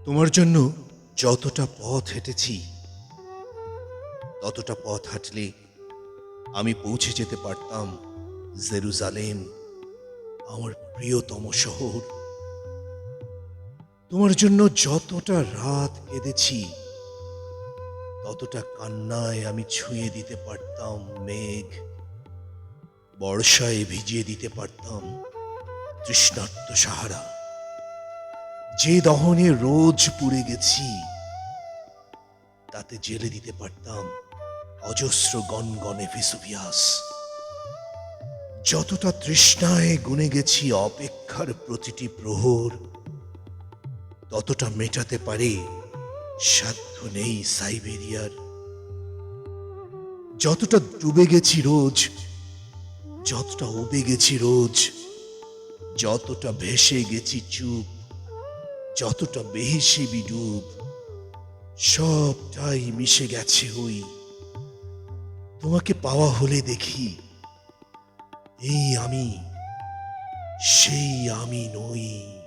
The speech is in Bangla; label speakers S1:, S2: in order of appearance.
S1: তোমার জন্য যতটা পথ হেঁটেছি ততটা পথ হাঁটলে আমি পৌঁছে যেতে পারতাম জেরুজালেম, আমার প্রিয়তম শহর। তোমার জন্য যতটা রাত কেঁদেছি ততটা কান্নায় আমি ছুঁয়ে দিতে পারতাম মেঘ, বর্ষায় ভিজিয়ে দিতে পারতাম তৃষ্ণার্ত সাহারা। যে দহনে রোজ পুড়ে গেছি তাতে জেলে দিতে পারতাম অজস্র গনগনে ভেসুভিয়াস। যতটা তৃষ্ণায় গুনে গেছি অপেক্ষার প্রতিটি প্রহর, ততটা মেটাতে পারে সাধ্য নেই সাইবেরিয়ার। যতটা ডুবে গেছি রোজ, যতটা উবে গেছি রোজ, যতটা ভেসে গেছি চুপ, যতটা বেহেসে বিডুব, সবটাই মিশে গেছে ওই তোমাকে পাওয়া হলে দেখি এই আমি সেই আমি নই।